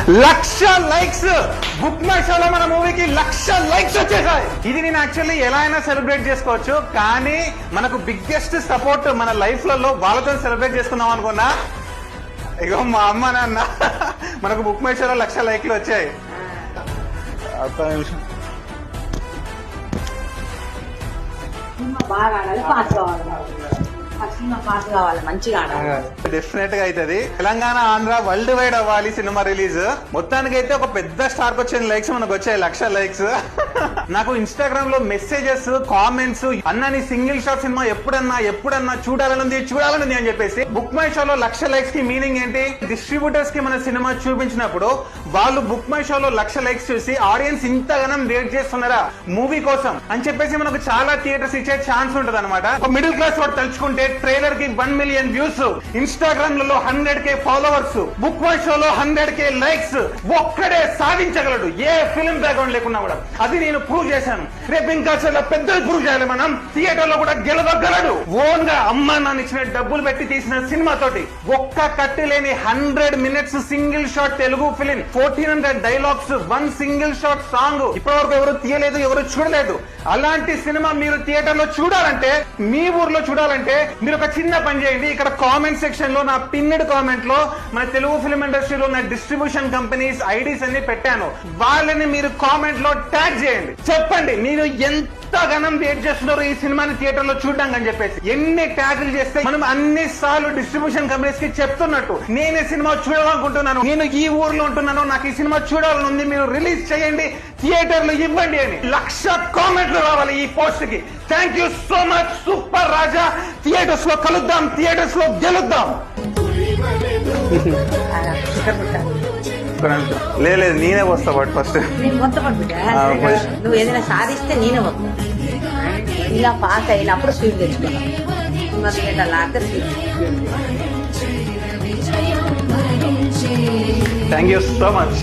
1,00,000 likes. Book my షోలో మన మూవీకి 1,00,000 లైక్స్ వచ్చేసాయి. ఇది నేను యాక్చువల్లీ ఎలా అయినా సెలబ్రేట్ చేసుకోవచ్చు, కానీ మనకు బిగ్గెస్ట్ సపోర్ట్ మన లైఫ్ లలో వాళ్ళతో సెలబ్రేట్ చేసుకుందాం అనుకున్నా. ఇగో మా అమ్మ నాన్న మనకు బుక్ మై షోలో 1,00,000 లైక్లు వచ్చాయి. డెఫినెట్ గా అవుతుంది. తెలంగాణ ఆంధ్ర వరల్డ్ వైడ్ అవ్వాలి సినిమా రిలీజ్. మొత్తానికి అయితే ఒక పెద్ద స్టార్ వచ్చిన లైక్స్ మనకు వచ్చాయి, 1,00,000 లైక్స్. నాకు ఇన్స్టాగ్రామ్ లో మెసేజెస్, కామెంట్స్, అన్న నీ సింగిల్ షాట్ సినిమా ఎప్పుడన్నా చూడాలనుంది అని చెప్పేసి. బుక్ మై షోలో 1,00,000 లైక్స్ కి మీనింగ్ ఏంటి? డిస్ట్రిబ్యూటర్స్ కి మన సినిమా చూపించినప్పుడు వాళ్ళు బుక్ మై షోలో 1,00,000 లైక్స్ చూసి ఆడియన్స్ ఇంతగానం వెయిట్ చేస్తున్నారా మూవీ కోసం అని చెప్పేసి మనకు చాలా థియేటర్స్ ఇచ్చే ఛాన్స్ ఉంటది అనమాట. మిడిల్ క్లాస్ వాడు తలుచుకుంటే ట్రైలర్ కి 1 మిలియన్ వ్యూస్, ఇన్స్టాగ్రామ్ లలో 100K ఫాలోవర్స్, బుక్ మై షోలో 100K లైక్స్ ఒక్కడే సాధించగలడు ఏ ఫిల్మ్ బ్యాక్గ్రౌండ్ లేకున్నా కూడా. అది నేను ప్రూవ్ చేశాను. రేపు ఇంకా చాలా పెద్దలు ప్రూవ్ చేయాలి. మనం థియేటర్ లో కూడా గెలవగలడు. ఓన్ గా అమ్మ నాన్న ఇచ్చిన డబ్బులు పెట్టి తీసిన సినిమా తోటి ఒక్క కట్టి లేని 100 minutes single shot Telugu film, 1400 dialogues, 1 single shot song ఇప్పటివరకు ఎవరు తీయలేదు, ఎవరు చూడలేదు. అలాంటి సినిమా మీరు థియేటర్ లో చూడాలంటే, మీ ఊర్లో చూడాలంటే మీరు ఒక చిన్న పని చేయండి. ఇక్కడ కామెంట్ సెక్షన్ లో నా పిన్నెడ్ కామెంట్ లో మన తెలుగు ఫిల్మ్ ఇండస్ట్రీలో ఉన్న డిస్ట్రిబ్యూషన్ కంపెనీస్ ఐడీస్ అన్ని పెట్టాను. వాళ్ళని మీరు కామెంట్ లో ట్యాగ్ చేయండి. చెప్పండి మీరు ఎంతగానం వెయిట్ చేస్తున్నారు ఈ సినిమాని థియేటర్ లో చూడడానికి అని చెప్పేసి. ఎన్ని ట్యాగులు చేస్తే మనం అన్ని సార్లు డిస్ట్రిబ్యూషన్ కంపెనీస్ కి చెప్తున్నట్టు నేనే సినిమా చూడాలనుకుంటున్నాను, నేను ఈ ఊర్లో ఉంటున్నాను, నాకు ఈ సినిమా చూడాలని ఉంది, మీరు రిలీజ్ చేయండి, థియేటర్ లో ఇవ్వండి అని 1,00,000 కామెంట్లు రావాలి ఈ పోస్ట్ కి. Thank you so much. Super Raja. Theatres లో కలుద్దాం, థియేటర్స్ లో గెలుద్దాం. లేదు నేనే వస్తా బట్ ఫస్ట్ నువ్వు ఏదైనా సాధిస్తే నేనే వస్తా. ఇలా పాస్ అయినప్పుడు స్వీట్ తెచ్చుకున్నాను. Thank you so much.